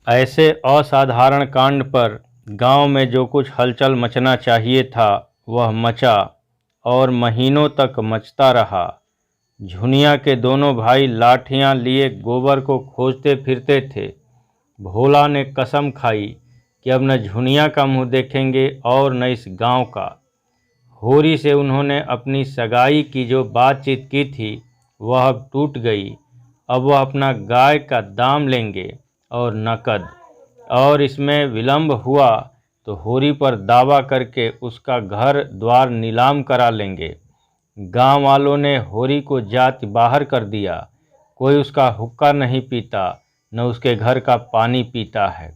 ऐसे असाधारण कांड पर गांव में जो कुछ हलचल मचना चाहिए था वह मचा और महीनों तक मचता रहा। झुनिया के दोनों भाई लाठियां लिए गोबर को खोजते फिरते थे। भोला ने कसम खाई कि अब न झुनिया का मुंह देखेंगे और न इस गांव का। होरी से उन्होंने अपनी सगाई की जो बातचीत की थी वह अब टूट गई। अब वह अपना गाय का दाम लेंगे और नकद, और इसमें विलंब हुआ तो होरी पर दावा करके उसका घर द्वार नीलाम करा लेंगे। गांव वालों ने होरी को जाति बाहर कर दिया। कोई उसका हुक्का नहीं पीता, न उसके घर का पानी पीता है।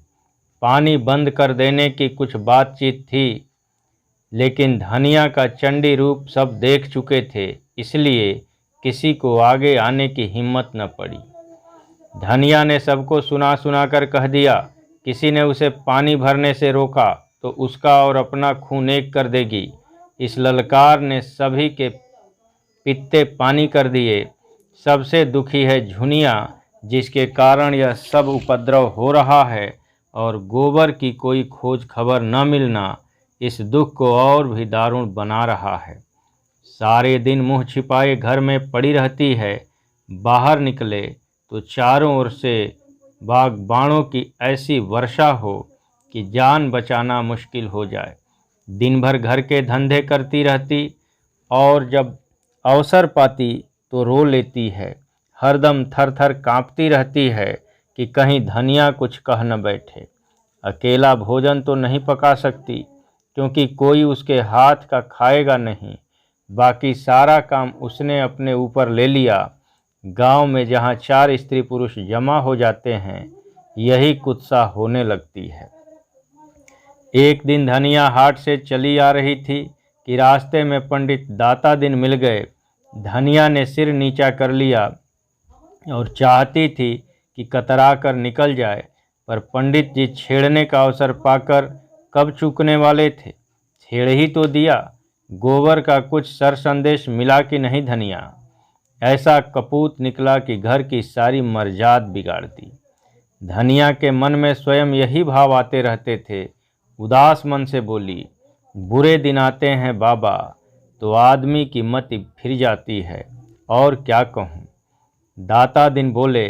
पानी बंद कर देने की कुछ बातचीत थी, लेकिन धनिया का चंडी रूप सब देख चुके थे, इसलिए किसी को आगे आने की हिम्मत न पड़ी। धनिया ने सबको सुना सुना कर कह दिया, किसी ने उसे पानी भरने से रोका तो उसका और अपना खून एक कर देगी। इस ललकार ने सभी के पित्ते पानी कर दिए। सबसे दुखी है झुनिया, जिसके कारण यह सब उपद्रव हो रहा है, और गोबर की कोई खोज खबर न मिलना इस दुख को और भी दारुण बना रहा है। सारे दिन मुंह छिपाए घर में पड़ी रहती है। बाहर निकले तो चारों ओर से बागबानों की ऐसी वर्षा हो कि जान बचाना मुश्किल हो जाए। दिन भर घर के धंधे करती रहती और जब अवसर पाती तो रो लेती है। हरदम थर थर काँपती रहती है कि कहीं धनिया कुछ कह न बैठे। अकेला भोजन तो नहीं पका सकती, क्योंकि कोई उसके हाथ का खाएगा नहीं। बाकी सारा काम उसने अपने ऊपर ले लिया। गांव में जहां 4 स्त्री पुरुष जमा हो जाते हैं, यही कुत्सा होने लगती है। एक दिन धनिया हाट से चली आ रही थी कि रास्ते में पंडित दाता दिन मिल गए। धनिया ने सिर नीचा कर लिया और चाहती थी कि कतरा कर निकल जाए, पर पंडित जी छेड़ने का अवसर पाकर कब चूकने वाले थे। छेड़ ही तो दिया। गोबर का कुछ सर संदेश मिला कि नहीं धनिया? ऐसा कपूत निकला कि घर की सारी मर्जाद बिगाड़ दी। धनिया के मन में स्वयं यही भाव आते रहते थे। उदास मन से बोली, बुरे दिन आते हैं बाबा तो आदमी की मति फिर जाती है, और क्या कहूँ। दाता दिन बोले,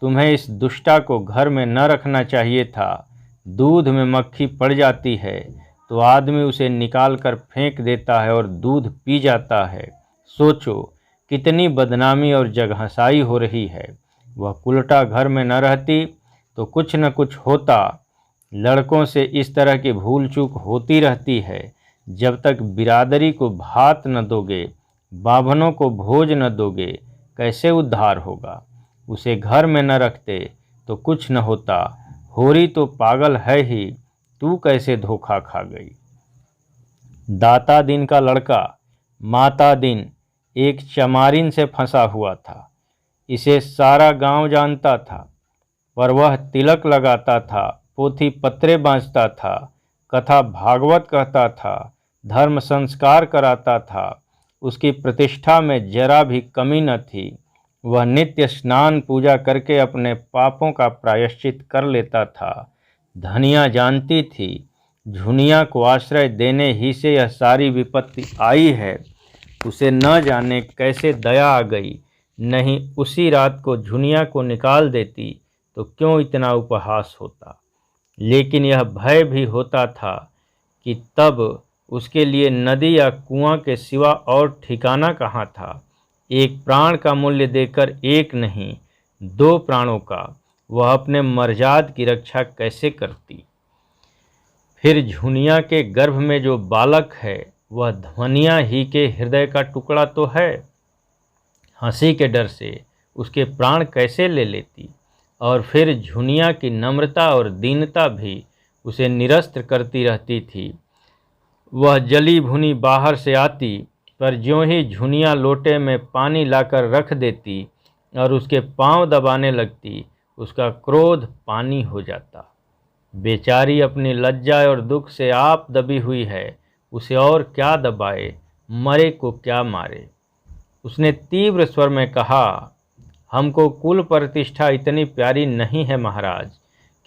तुम्हें इस दुष्टा को घर में न रखना चाहिए था। दूध में मक्खी पड़ जाती है तो आदमी उसे निकाल कर फेंक देता है और दूध पी जाता है। सोचो कितनी बदनामी और जगहंसाई हो रही है। वह कुलटा घर में न रहती तो कुछ न कुछ होता। लड़कों से इस तरह की भूल चूक होती रहती है। जब तक बिरादरी को भात न दोगे, बाभनों को भोज न दोगे, कैसे उद्धार होगा। उसे घर में न रखते तो कुछ न होता। होरी तो पागल है ही, तू कैसे धोखा खा गई। दाता दिन का लड़का माता दिन एक चमारिन से फंसा हुआ था। इसे सारा गांव जानता था, पर वह तिलक लगाता था, पोथी पत्रे बाँचता था, कथा भागवत कहता था, धर्म संस्कार कराता था। उसकी प्रतिष्ठा में जरा भी कमी न थी। वह नित्य स्नान पूजा करके अपने पापों का प्रायश्चित कर लेता था। धनिया जानती थी झुनिया को आश्रय देने ही से यह सारी विपत्ति आई है। उसे न जाने कैसे दया आ गई। नहीं उसी रात को झुनिया को निकाल देती तो क्यों इतना उपहास होता। लेकिन यह भय भी होता था कि तब उसके लिए नदी या कुआं के सिवा और ठिकाना कहाँ था। एक प्राण का मूल्य देकर एक नहीं 2 प्राणों का वह अपने मर्जाद की रक्षा कैसे करती। फिर झुनिया के गर्भ में जो बालक है वह धनिया ही के हृदय का टुकड़ा तो है। हंसी के डर से उसके प्राण कैसे ले लेती। और फिर झुनिया की नम्रता और दीनता भी उसे निरस्त करती रहती थी। वह जली भुनी बाहर से आती, पर ज्यों ही झुनिया लोटे में पानी लाकर रख देती और उसके पांव दबाने लगती, उसका क्रोध पानी हो जाता। बेचारी अपनी लज्जा और दुख से आप दबी हुई है, उसे और क्या दबाए, मरे को क्या मारे। उसने तीव्र स्वर में कहा, हमको कुल प्रतिष्ठा इतनी प्यारी नहीं है महाराज।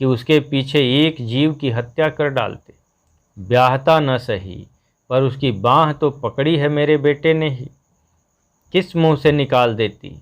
कि उसके पीछे एक जीव की हत्या कर डालते। ब्याहता न सही, पर उसकी बाँह तो पकड़ी है मेरे बेटे ने ही, किस मुंह से निकाल देती।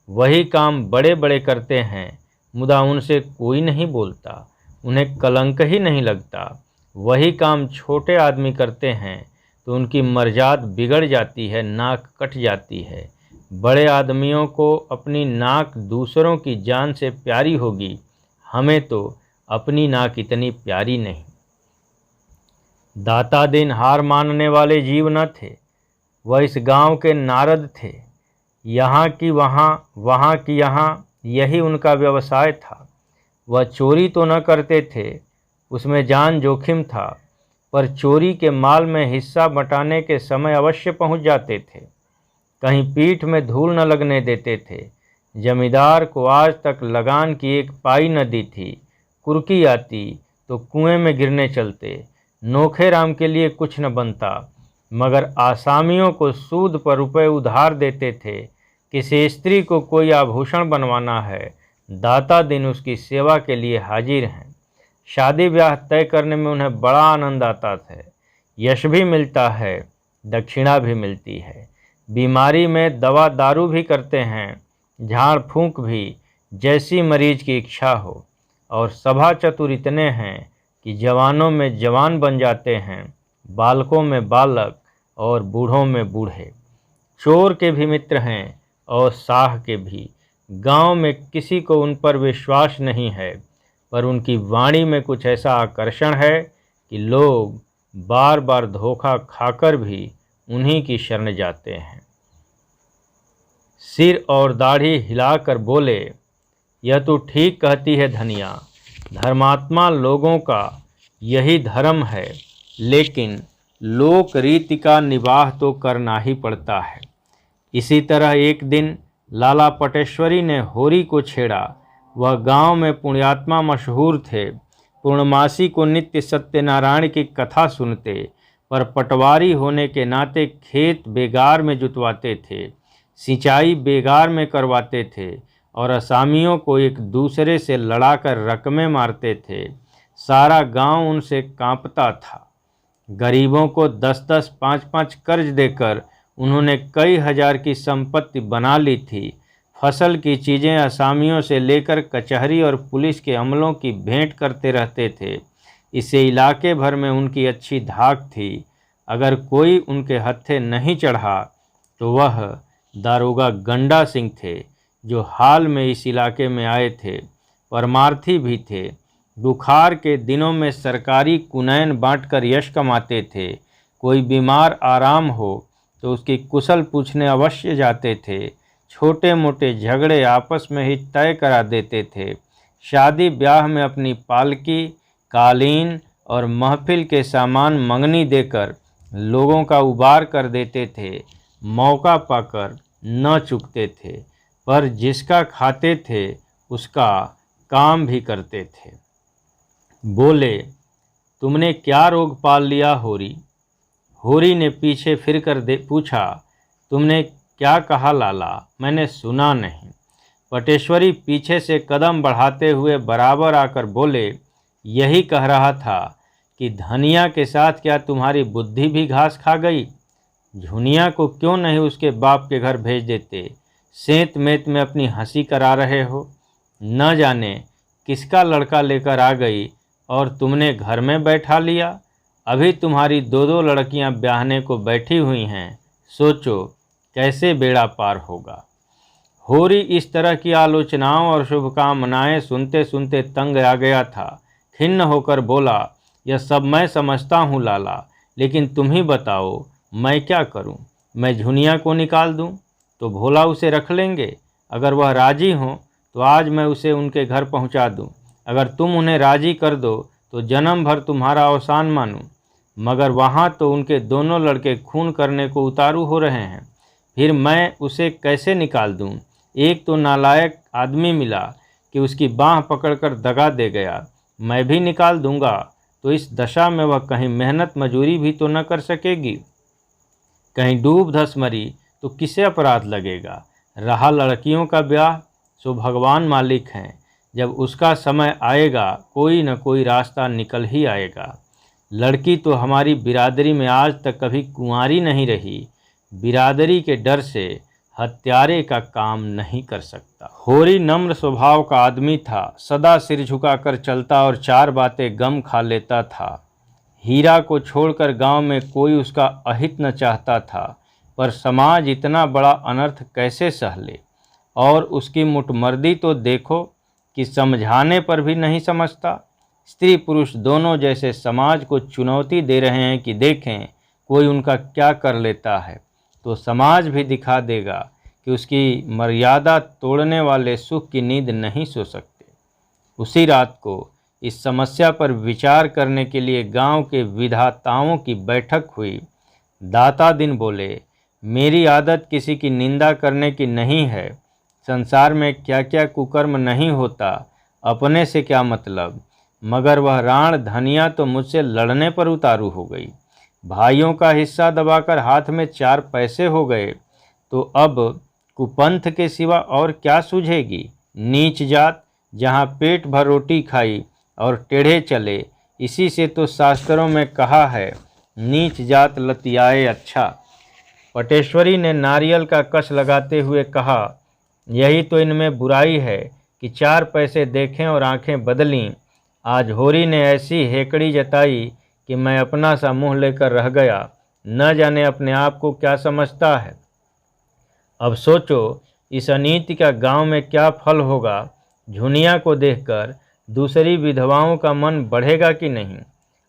वही काम बड़े बड़े करते हैं, मुदा उनसे कोई नहीं बोलता, उन्हें कलंक ही नहीं लगता। वही काम छोटे आदमी करते हैं तो उनकी मर्जाद बिगड़ जाती है, नाक कट जाती है। बड़े आदमियों को अपनी नाक दूसरों की जान से प्यारी होगी, हमें तो अपनी नाक इतनी प्यारी नहीं। दाता दिन हार मानने वाले जीव न थे, वह इस गांव के नारद थे। यहाँ की वहाँ, वहाँ की यहाँ, यही उनका व्यवसाय था। वह चोरी तो न करते थे, उसमें जान जोखिम था, पर चोरी के माल में हिस्सा बंटाने के समय अवश्य पहुँच जाते थे। कहीं पीठ में धूल न लगने देते थे। जमींदार को आज तक लगान की एक पाई न दी थी। कुर्की आती तो कुएं में गिरने चलते। नोखे राम के लिए कुछ न बनता, मगर आसामियों को सूद पर रुपए उधार देते थे। किसी स्त्री को कोई आभूषण बनवाना है, दाता दिन उसकी सेवा के लिए हाजिर हैं। शादी ब्याह तय करने में उन्हें बड़ा आनंद आता था। यश भी मिलता है, दक्षिणा भी मिलती है। बीमारी में दवा दारू भी करते हैं, झाड़ फूंक भी, जैसी मरीज की इच्छा हो। और सभा चतुर इतने हैं कि जवानों में जवान बन जाते हैं, बालकों में बालक और बूढ़ों में बूढ़े। चोर के भी मित्र हैं और साह के भी। गांव में किसी को उन पर विश्वास नहीं है, पर उनकी वाणी में कुछ ऐसा आकर्षण है कि लोग बार बार धोखा खाकर भी उन्हीं की शरण जाते हैं। सिर और दाढ़ी हिलाकर बोले, यह तो ठीक कहती है धनिया, धर्मात्मा लोगों का यही धर्म है, लेकिन लोक रीति का निवाह तो करना ही पड़ता है। इसी तरह एक दिन लाला पटेश्वरी ने होरी को छेड़ा। वह गांव में पुण्यात्मा मशहूर थे। पूर्णमासी को नित्य सत्यनारायण की कथा सुनते, पर पटवारी होने के नाते खेत बेगार में जुतवाते थे, सिंचाई बेगार में करवाते थे और असामियों को एक दूसरे से लड़ाकर रकमें मारते थे। सारा गांव उनसे कांपता था। गरीबों को 10-10, 5-5 कर्ज देकर उन्होंने कई हजार की संपत्ति बना ली थी। फसल की चीज़ें असामियों से लेकर कचहरी और पुलिस के अमलों की भेंट करते रहते थे। इससे इलाके भर में उनकी अच्छी धाक थी। अगर कोई उनके हत्थे नहीं चढ़ा तो वह दारोगा गंडा सिंह थे, जो हाल में इस इलाके में आए थे। परमार्थी भी थे। बुखार के दिनों में सरकारी कुनैन बांटकर यश कमाते थे। कोई बीमार आराम हो तो उसकी कुशल पूछने अवश्य जाते थे। छोटे मोटे झगड़े आपस में ही तय करा देते थे। शादी ब्याह में अपनी पालकी, कालीन और महफिल के सामान मंगनी देकर लोगों का उबार कर देते थे। मौका पाकर न चूकते थे, पर जिसका खाते थे उसका काम भी करते थे। बोले, तुमने क्या रोग पाल लिया होरी? होरी ने पीछे फिरकर पूछा, तुमने क्या कहा लाला? मैंने सुना नहीं। पटेश्वरी पीछे से कदम बढ़ाते हुए बराबर आकर बोले, यही कह रहा था कि धनिया के साथ क्या तुम्हारी बुद्धि भी घास खा गई? झुनिया को क्यों नहीं उसके बाप के घर भेज देते? सेंत मेत में अपनी हंसी करा रहे हो। न जाने किसका लड़का लेकर आ गई और तुमने घर में बैठा लिया। अभी तुम्हारी 2-2 लड़कियां ब्याहने को बैठी हुई हैं। सोचो कैसे बेड़ा पार होगा। होरी इस तरह की आलोचनाओं और शुभकामनाएं सुनते सुनते तंग आ गया था। खिन्न होकर बोला, यह सब मैं समझता हूँ लाला, लेकिन तुम ही बताओ मैं क्या करूँ? मैं झुनिया को निकाल दूँ तो भोला उसे रख लेंगे। अगर वह राजी हो तो आज मैं उसे उनके घर पहुँचा दूँ। अगर तुम उन्हें राजी कर दो तो जन्म भर तुम्हारा अवसान मानूँ। मगर वहाँ तो उनके दोनों लड़के खून करने को उतारू हो रहे हैं। फिर मैं उसे कैसे निकाल दूँ? एक तो नालायक आदमी मिला कि उसकी बाँह पकड़कर दगा दे गया। मैं भी निकाल दूँगा तो इस दशा में वह कहीं मेहनत मजूरी भी तो न कर सकेगी। कहीं डूब धस मरी तो किसे अपराध लगेगा? रहा लड़कियों का ब्याह, सो भगवान मालिक हैं। जब उसका समय आएगा कोई न कोई रास्ता निकल ही आएगा। लड़की तो हमारी बिरादरी में आज तक कभी कुंवारी नहीं रही, बिरादरी के डर से हत्यारे का काम नहीं कर सकता। होरी नम्र स्वभाव का आदमी था, सदा सिर झुकाकर चलता और चार बातें गम खा लेता था। हीरा को छोड़कर गांव में कोई उसका अहित न चाहता था, पर समाज इतना बड़ा अनर्थ कैसे सह ले। और उसकी मुठमर्दी तो देखो कि समझाने पर भी नहीं समझता। स्त्री पुरुष दोनों जैसे समाज को चुनौती दे रहे हैं कि देखें कोई उनका क्या कर लेता है, तो समाज भी दिखा देगा कि उसकी मर्यादा तोड़ने वाले सुख की नींद नहीं सो सकते। उसी रात को इस समस्या पर विचार करने के लिए गांव के विधाताओं की बैठक हुई। दाता दिन बोले, मेरी आदत किसी की निंदा करने की नहीं है। संसार में क्या क्या कुकर्म नहीं होता, अपने से क्या मतलब। मगर वह राण धनिया तो मुझसे लड़ने पर उतारू हो गई। भाइयों का हिस्सा दबाकर हाथ में 4 पैसे हो गए, तो अब कुपंथ के सिवा और क्या सूझेगी। नीच जात जहाँ पेट भर रोटी खाई और टेढ़े चले, इसी से तो शास्त्रों में कहा है, नीच जात लतियाए अच्छा। पटेश्वरी ने नारियल का कश लगाते हुए कहा, यही तो इनमें बुराई है कि 4 पैसे देखें और आंखें बदलीं। आज होरी ने ऐसी हेकड़ी जताई कि मैं अपना सा मुंह लेकर रह गया। न जाने अपने आप को क्या समझता है। अब सोचो इस अनीति का गांव में क्या फल होगा। झुनिया को देखकर दूसरी विधवाओं का मन बढ़ेगा कि नहीं।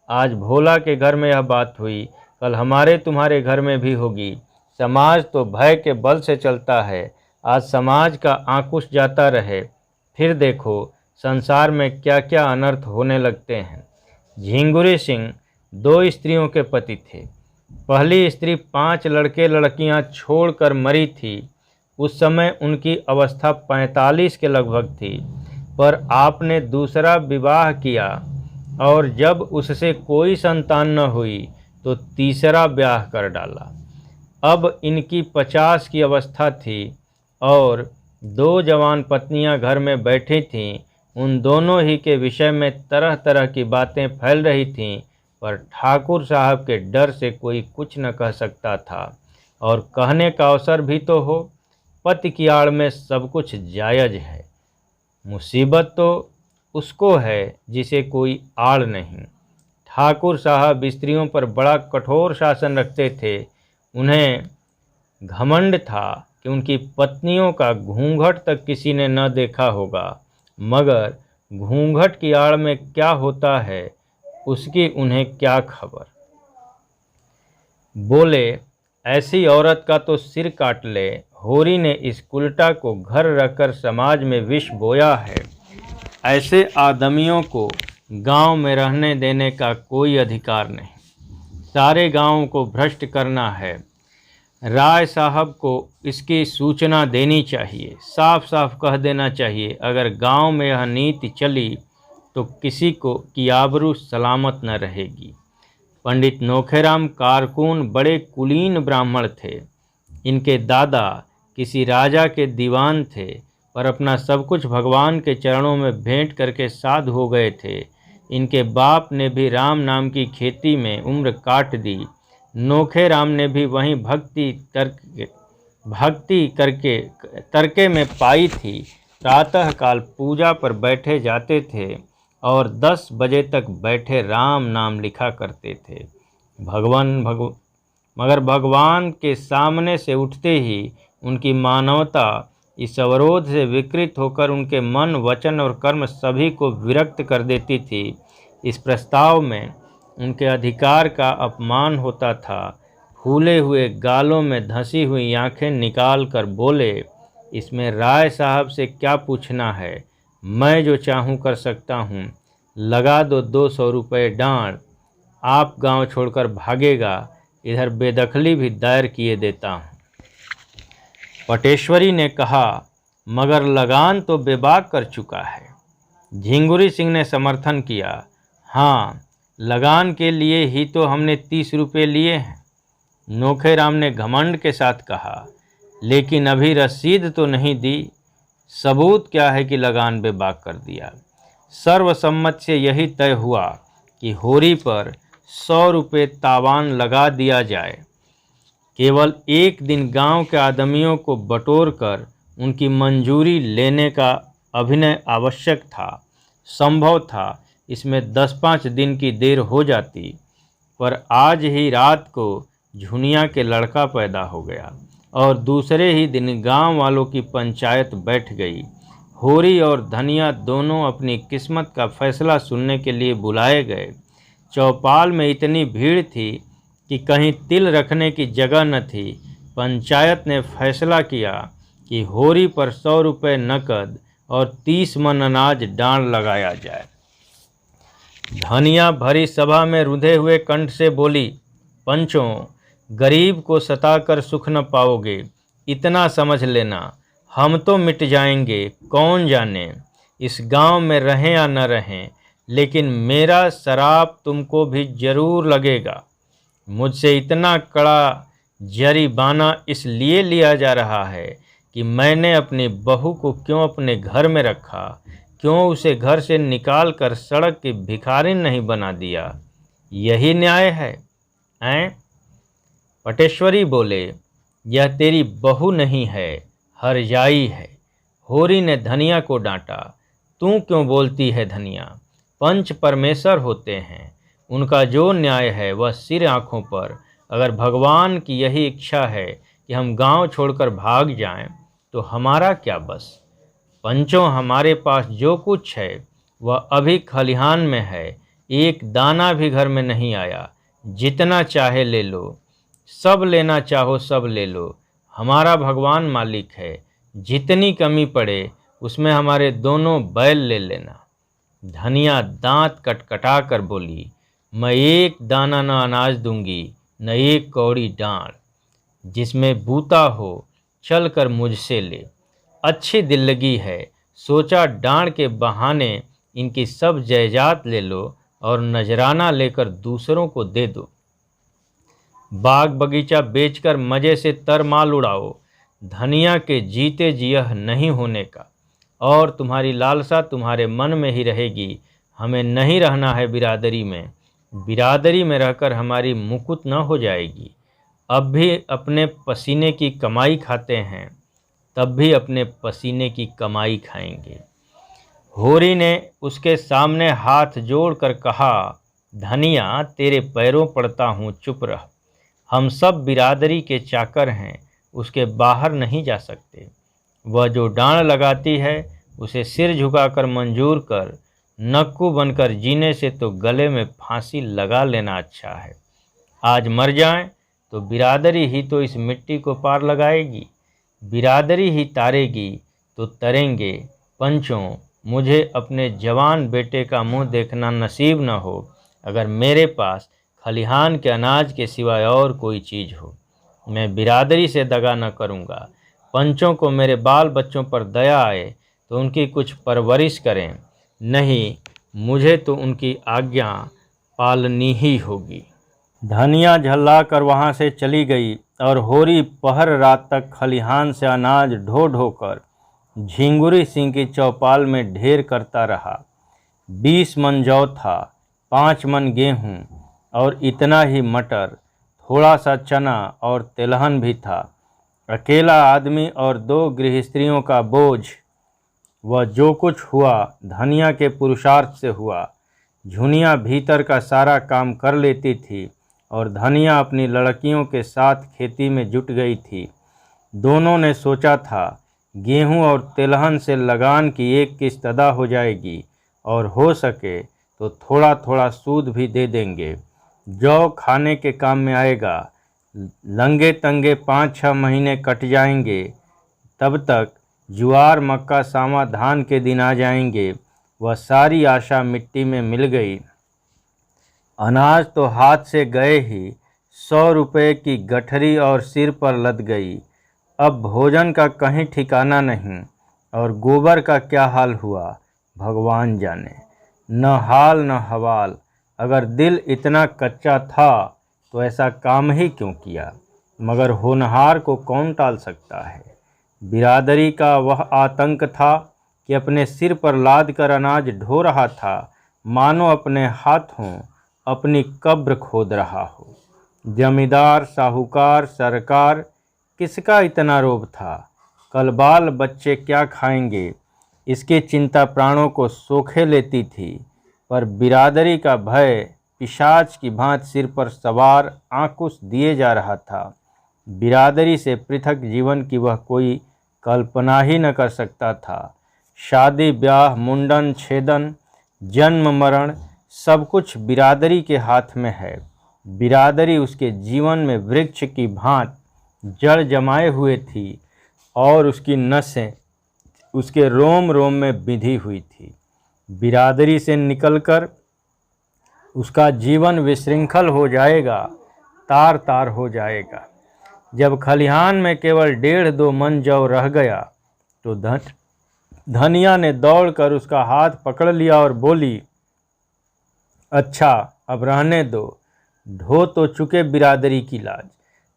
आज भोला के घर में यह बात हुई, कल हमारे तुम्हारे घर में भी होगी। समाज तो भय के बल से चलता है। आज समाज का आंकुश जाता रहे, फिर देखो संसार में क्या क्या अनर्थ होने लगते हैं। झिंगुरी सिंह 2 स्त्रियों के पति थे। पहली स्त्री 5 लड़के लड़कियां छोड़कर मरी थी। उस समय उनकी अवस्था 45 के लगभग थी, पर आपने दूसरा विवाह किया और जब उससे कोई संतान न हुई तो तीसरा ब्याह कर डाला। अब इनकी 50 की अवस्था थी और 2 जवान पत्नियां घर में बैठी थीं। उन दोनों ही के विषय में तरह तरह की बातें फैल रही थीं, पर ठाकुर साहब के डर से कोई कुछ न कह सकता था। और कहने का अवसर भी तो हो। पति की आड़ में सब कुछ जायज है, मुसीबत तो उसको है जिसे कोई आड़ नहीं। ठाकुर साहब स्त्रियों पर बड़ा कठोर शासन रखते थे। उन्हें घमंड था कि उनकी पत्नियों का घूंघट तक किसी ने न देखा होगा, मगर घूंघट की आड़ में क्या होता है उसकी उन्हें क्या खबर। बोले, ऐसी औरत का तो सिर काट ले। होरी ने इस उल्टा को घर रखकर समाज में विष बोया है। ऐसे आदमियों को गांव में रहने देने का कोई अधिकार नहीं। सारे गांव को भ्रष्ट करना है। राय साहब को इसकी सूचना देनी चाहिए। साफ साफ कह देना चाहिए, अगर गांव में यह नीति चली तो किसी को की आबरू सलामत न रहेगी। पंडित नोखेराम कारकून बड़े कुलीन ब्राह्मण थे। इनके दादा किसी राजा के दीवान थे, पर अपना सब कुछ भगवान के चरणों में भेंट करके साधु हो गए थे। इनके बाप ने भी राम नाम की खेती में उम्र काट दी। नोखेराम ने भी वहीं भक्ति करके तरके में पाई थी। प्रातःकाल पूजा पर बैठे जाते थे और 10 बजे तक बैठे राम नाम लिखा करते थे। मगर भगवान के सामने से उठते ही उनकी मानवता इस अवरोध से विकृत होकर उनके मन, वचन और कर्म सभी को विरक्त कर देती थी। इस प्रस्ताव में उनके अधिकार का अपमान होता था। फूले हुए गालों में धंसी हुई आंखें निकाल कर बोले, इसमें राय साहब से क्या पूछना है, मैं जो चाहूँ कर सकता हूँ। लगा दो 200 रुपये डांड, आप गांव छोड़कर भागेगा, इधर बेदखली भी दायर किए देता हूँ। पटेश्वरी ने कहा, मगर लगान तो बेबाक कर चुका है। झिंगुरी सिंह ने समर्थन किया, हाँ, लगान के लिए ही तो हमने 30 रुपये लिए हैं। नोखेराम ने घमंड के साथ कहा, लेकिन अभी रसीद तो नहीं दी। सबूत क्या है कि लगान बेबाक कर दिया। सर्वसम्मत से यही तय हुआ कि होरी पर 100 रुपये तावान लगा दिया जाए। केवल एक दिन गांव के आदमियों को बटोर कर उनकी मंजूरी लेने का अभिनय आवश्यक था। संभव था इसमें 10-5 दिन की देर हो जाती, पर आज ही रात को झुनिया के लड़का पैदा हो गया और दूसरे ही दिन गांव वालों की पंचायत बैठ गई। होरी और धनिया दोनों अपनी किस्मत का फैसला सुनने के लिए बुलाए गए। चौपाल में इतनी भीड़ थी कि कहीं तिल रखने की जगह न थी। पंचायत ने फैसला किया कि होरी पर 100 रुपये नकद और 30 मन अनाज डांड लगाया जाए। धनिया भरी सभा में रुंधे हुए कंठ से बोली, पंचों, गरीब को सताकर सुख न पाओगे, इतना समझ लेना। हम तो मिट जाएंगे, कौन जाने इस गांव में रहें या न रहें, लेकिन मेरा शराप तुमको भी जरूर लगेगा। मुझसे इतना कड़ा जरीमाना इसलिए लिया जा रहा है कि मैंने अपनी बहू को क्यों अपने घर में रखा, क्यों उसे घर से निकाल कर सड़क की भिखारिन नहीं बना दिया। यही न्याय है, ऐं? पटेश्वरी बोले, यह तेरी बहू नहीं है, हरजाई है। होरी ने धनिया को डांटा, तू क्यों बोलती है धनिया? पंच परमेश्वर होते हैं, उनका जो न्याय है वह सिर आँखों पर। अगर भगवान की यही इच्छा है कि हम गांव छोड़कर भाग जाएं, तो हमारा क्या बस। पंचों, हमारे पास जो कुछ है वह अभी खलिहान में है, एक दाना भी घर में नहीं आया। जितना चाहे ले लो, सब लेना चाहो सब ले लो, हमारा भगवान मालिक है। जितनी कमी पड़े उसमें हमारे दोनों बैल ले लेना। धनिया दांत कटकटा कर बोली, मैं एक दाना न अनाज दूंगी, न एक कौड़ी डांड। जिसमें बूता हो चल कर मुझसे ले। अच्छी दिल लगी है, सोचा डांड के बहाने इनकी सब जायदाद ले लो और नजराना लेकर दूसरों को दे दो। बाग बगीचा बेचकर मज़े से तरमाल उड़ाओ। धनिया के जीते जी यह नहीं होने का, और तुम्हारी लालसा तुम्हारे मन में ही रहेगी। हमें नहीं रहना है बिरादरी में। बिरादरी में रहकर हमारी मुकुत न हो जाएगी। अब भी अपने पसीने की कमाई खाते हैं, तब भी अपने पसीने की कमाई खाएंगे। होरी ने उसके सामने हाथ जोड़कर कहा, धनिया, तेरे पैरों पड़ता हूँ, चुप रह। हम सब बिरादरी के चाकर हैं, उसके बाहर नहीं जा सकते। वह जो डांड लगाती है उसे सिर झुकाकर मंजूर कर, नक्कू बनकर जीने से तो गले में फांसी लगा लेना अच्छा है। आज मर जाएं तो बिरादरी ही तो इस मिट्टी को पार लगाएगी, बिरादरी ही तारेगी तो तरेंगे। पंचों, मुझे अपने जवान बेटे का मुंह देखना नसीब न हो अगर मेरे पास खलिहान के अनाज के सिवाय और कोई चीज़ हो। मैं बिरादरी से दगा न करूँगा। पंचों को मेरे बाल बच्चों पर दया आए तो उनकी कुछ परवरिश करें, नहीं मुझे तो उनकी आज्ञा पालनी ही होगी। धनिया झल्ला कर वहाँ से चली गई और होरी पहर रात तक खलिहान से अनाज ढो ढो कर झिंगुरी सिंह की चौपाल में ढेर करता रहा। 20 मन जौ था, 5 मन गेहूँ और इतना ही मटर, थोड़ा सा चना और तिलहन भी था। अकेला आदमी और 2 गृहस्त्रियों का बोझ। वह जो कुछ हुआ धनिया के पुरुषार्थ से हुआ। झुनिया भीतर का सारा काम कर लेती थी और धनिया अपनी लड़कियों के साथ खेती में जुट गई थी। दोनों ने सोचा था गेहूं और तिलहन से लगान की एक किस्त अदा हो जाएगी और हो सके तो थोड़ा थोड़ा सूद भी दे देंगे। जौ खाने के काम में आएगा। लंगे तंगे 5-6 महीने कट जाएंगे। तब तक ज्वार मक्का सामा धान के दिन आ जाएंगे। वह सारी आशा मिट्टी में मिल गई। अनाज तो हाथ से गए ही, 100 रुपये की गठरी और सिर पर लद गई। अब भोजन का कहीं ठिकाना नहीं और गोबर का क्या हाल हुआ भगवान जाने। न हाल न हवाल। अगर दिल इतना कच्चा था तो ऐसा काम ही क्यों किया। मगर होनहार को कौन टाल सकता है। बिरादरी का वह आतंक था कि अपने सिर पर लाद कर अनाज ढो रहा था, मानो अपने हाथों अपनी कब्र खोद रहा हो। जमींदार, साहूकार, सरकार, किसका इतना रोब था? कल बाल बच्चे क्या खाएंगे, इसकी चिंता प्राणों को सोखे लेती थी। पर बिरादरी का भय पिशाच की भांति सिर पर सवार आंकुश दिए जा रहा था। बिरादरी से पृथक जीवन की वह कोई कल्पना ही न कर सकता था। शादी ब्याह, मुंडन छेदन, जन्म मरण, सब कुछ बिरादरी के हाथ में है। बिरादरी उसके जीवन में वृक्ष की भांति जड़ जमाए हुए थी और उसकी नसें उसके रोम रोम में बिंधी हुई थी। बिरादरी से निकलकर उसका जीवन विशृंखल हो जाएगा, तार तार हो जाएगा। जब खलिहान में केवल 1.5-2 मन जौ रह गया तो धनिया ने दौड़कर उसका हाथ पकड़ लिया और बोली, अच्छा अब रहने दो, ढो तो चुके बिरादरी की लाज।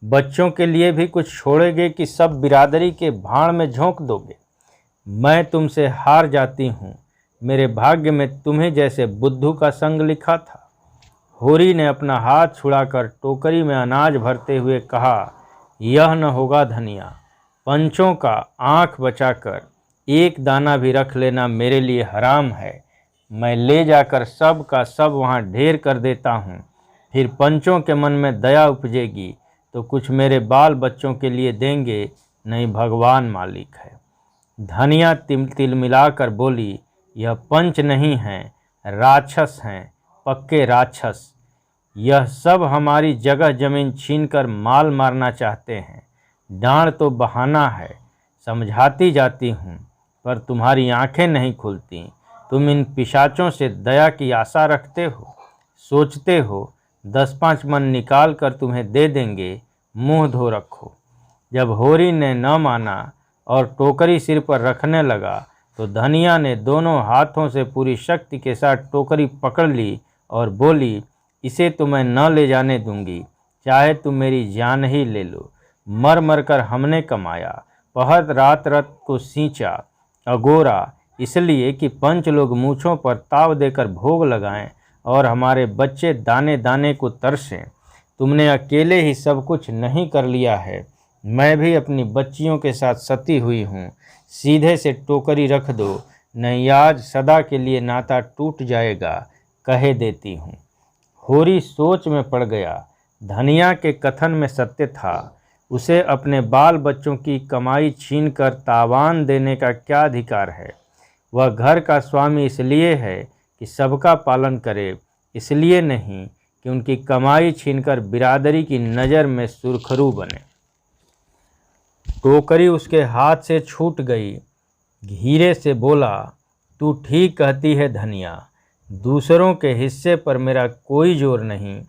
बच्चों के लिए भी कुछ छोड़ोगे कि सब बिरादरी के भाड़ में झोंक दोगे? मैं तुमसे हार जाती हूँ। मेरे भाग्य में तुम्हें जैसे बुद्धू का संग लिखा था। होरी ने अपना हाथ छुड़ाकर टोकरी में अनाज भरते हुए कहा, यह न होगा धनिया। पंचों का आँख बचाकर एक दाना भी रख लेना मेरे लिए हराम है। मैं ले जाकर सब का सब वहाँ ढेर कर देता हूँ। फिर पंचों के मन में दया उपजेगी तो कुछ मेरे बाल बच्चों के लिए देंगे, नहीं भगवान मालिक है। धनिया तिलमिलाकर बोली, यह पंच नहीं हैं, राक्षस हैं, पक्के राक्षस। यह सब हमारी जगह जमीन छीनकर माल मारना चाहते हैं। डांड तो बहाना है, समझाती जाती हूँ, पर तुम्हारी आंखें नहीं खुलती। तुम इन पिशाचों से दया की आशा रखते हो, सोचते हो 10-5 मन निकाल कर तुम्हें दे देंगे, मुंह धो रखो। जब होरी ने न माना और टोकरी सिर पर रखने लगा तो धनिया ने दोनों हाथों से पूरी शक्ति के साथ टोकरी पकड़ ली और बोली, इसे तो मैं न ले जाने दूंगी, चाहे तुम मेरी जान ही ले लो। मर मर कर हमने कमाया, पहर रात रात को सींचा, अगोरा, इसलिए कि पंच लोग मूँछों पर ताव देकर भोग लगाएं और हमारे बच्चे दाने दाने को तरसें। तुमने अकेले ही सब कुछ नहीं कर लिया है, मैं भी अपनी बच्चियों के साथ सती हुई हूँ। सीधे से टोकरी रख दो, नहीं आज सदा के लिए नाता टूट जाएगा, कहे देती हूँ। होरी सोच में पड़ गया। धनिया के कथन में सत्य था। उसे अपने बाल बच्चों की कमाई छीनकर तावान देने का क्या अधिकार है? वह घर का स्वामी इसलिए है कि सबका पालन करे, इसलिए नहीं कि उनकी कमाई छीनकर बिरादरी की नज़र में सुरखरू बने। टोकरी उसके हाथ से छूट गई। धीरे से बोला, तू ठीक कहती है धनिया, दूसरों के हिस्से पर मेरा कोई जोर नहीं।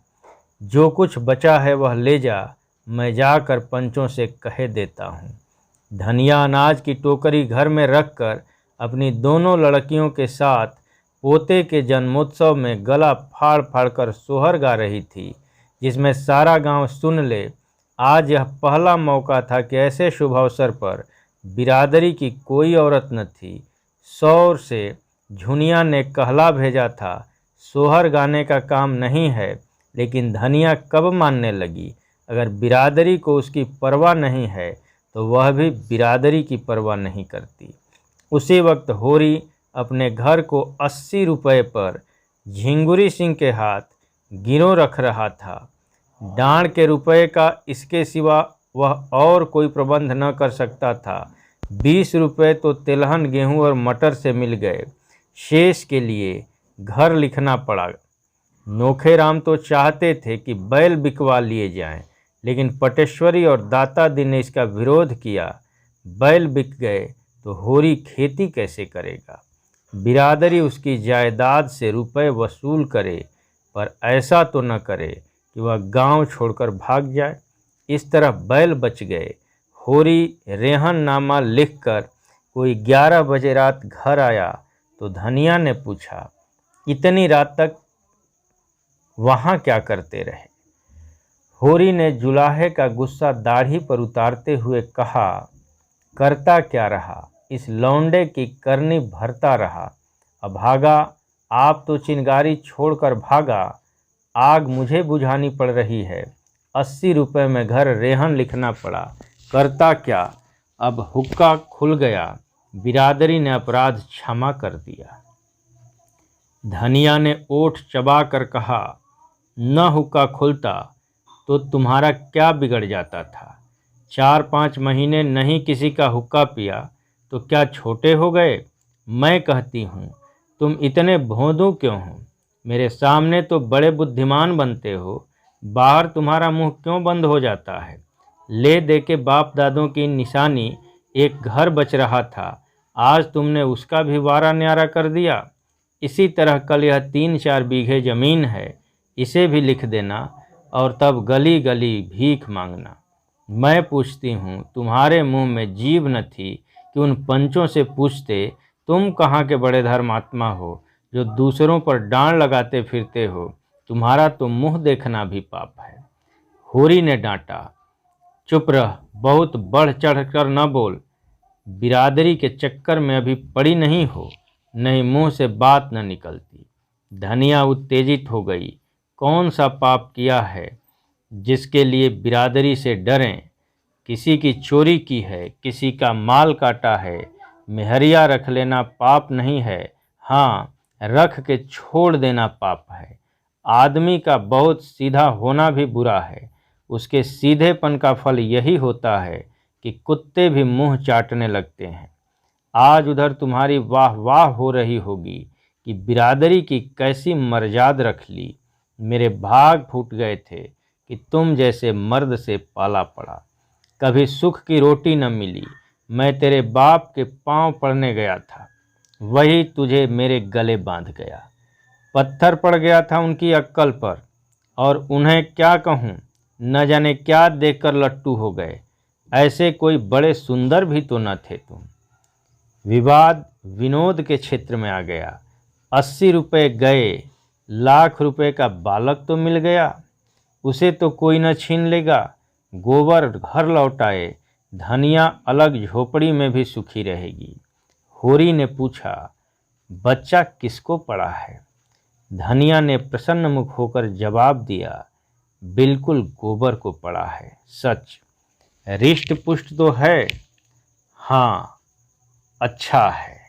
जो कुछ बचा है वह ले जा, मैं जाकर पंचों से कह देता हूँ। धनिया अनाज की टोकरी घर में रखकर अपनी दोनों लड़कियों के साथ पोते के जन्मोत्सव में गला फाड़ फाड़ कर सोहर गा रही थी, जिसमें सारा गांव सुन ले। आज यह पहला मौका था कि ऐसे शुभ अवसर पर बिरादरी की कोई औरत न थी। शौर से झुनिया ने कहला भेजा था, सोहर गाने का काम नहीं है, लेकिन धनिया कब मानने लगी? अगर बिरादरी को उसकी परवाह नहीं है तो वह भी बिरादरी की परवाह नहीं करती। उसी वक्त होरी अपने घर को 80 रुपये पर झिंगुरी सिंह के हाथ गिरों रख रहा था। डांड के रुपये का इसके सिवा वह और कोई प्रबंध न कर सकता था। 20 रुपये तो तिलहन, गेहूं और मटर से मिल गए। शेष के लिए घर लिखना पड़ा। नोखेराम तो चाहते थे कि बैल बिकवा लिए जाएं, लेकिन पटेश्वरी और दातादी ने इसका विरोध किया। बैल बिक गए तो होरी खेती कैसे करेगा? बिरादरी उसकी जायदाद से रुपए वसूल करे, पर ऐसा तो न करे कि वह गांव छोड़कर भाग जाए। इस तरह बैल बच गए। होरी रेहननामा लिखकर कोई 11 बजे रात घर आया तो धनिया ने पूछा, इतनी रात तक वहाँ क्या करते रहे? होरी ने जुलाहे का गुस्सा दाढ़ी पर उतारते हुए कहा, करता क्या रहा, इस लौंडे की करनी भरता रहा। अभागा, आप तो चिंगारी छोड़कर भागा, आग मुझे बुझानी पड़ रही है। 80 रुपये में घर रेहन लिखना पड़ा, करता क्या। अब हुक्का खुल गया, बिरादरी ने अपराध क्षमा कर दिया। धनिया ने ओठ चबा कर कहा, न हुक्का खुलता तो तुम्हारा क्या बिगड़ जाता था। 4-5 महीने नहीं किसी का हुक्का पिया तो क्या छोटे हो गए। मैं कहती हूँ तुम इतने भोंदू क्यों हो। मेरे सामने तो बड़े बुद्धिमान बनते हो, बाहर तुम्हारा मुंह क्यों बंद हो जाता है। ले दे के बाप दादों की निशानी एक घर बच रहा था, आज तुमने उसका भी वारा न्यारा कर दिया। इसी तरह कल यह 3-4 बीघे ज़मीन है, इसे भी लिख देना और तब गली गली भीख मांगना। मैं पूछती हूँ तुम्हारे मुंह में जीभ न थी कि उन पंचों से पूछते तुम कहाँ के बड़े धर्मात्मा हो जो दूसरों पर डांड लगाते फिरते हो। तुम्हारा तो मुंह देखना भी पाप है। होरी ने डांटा, चुप रह, बहुत बढ़ चढ़ कर न बोल। बिरादरी के चक्कर में अभी पड़ी नहीं हो, नहीं मुंह से बात न निकलती। धनिया उत्तेजित हो गई। कौन सा पाप किया है जिसके लिए बिरादरी से डरें। किसी की चोरी की है, किसी का माल काटा है, मेहरिया रख लेना पाप नहीं है, हाँ रख के छोड़ देना पाप है। आदमी का बहुत सीधा होना भी बुरा है, उसके सीधेपन का फल यही होता है कि कुत्ते भी मुंह चाटने लगते हैं। आज उधर तुम्हारी वाह वाह हो रही होगी कि बिरादरी की कैसी मर्याद रख ली। मेरे भाग फूट गए थे कि तुम जैसे मर्द से पाला पड़ा। कभी सुख की रोटी न मिली। मैं तेरे बाप के पांव पड़ने गया था, वही तुझे मेरे गले बांध गया। पत्थर पड़ गया था उनकी अक्ल पर, और उन्हें क्या कहूँ, न जाने क्या देखकर लट्टू हो गए। ऐसे कोई बड़े सुंदर भी तो न थे तुम। विवाद विनोद के क्षेत्र में आ गया। 80 रुपये गए, लाख रुपए का बालक तो मिल गया, उसे तो कोई न छीन लेगा। गोबर घर लौटाए, धनिया अलग झोपड़ी में भी सुखी रहेगी। होरी ने पूछा, बच्चा किसको पड़ा है। धनिया ने प्रसन्न मुख होकर जवाब दिया, बिल्कुल गोबर को पड़ा है। सच, रिष्ट पुष्ट तो है, हाँ अच्छा है।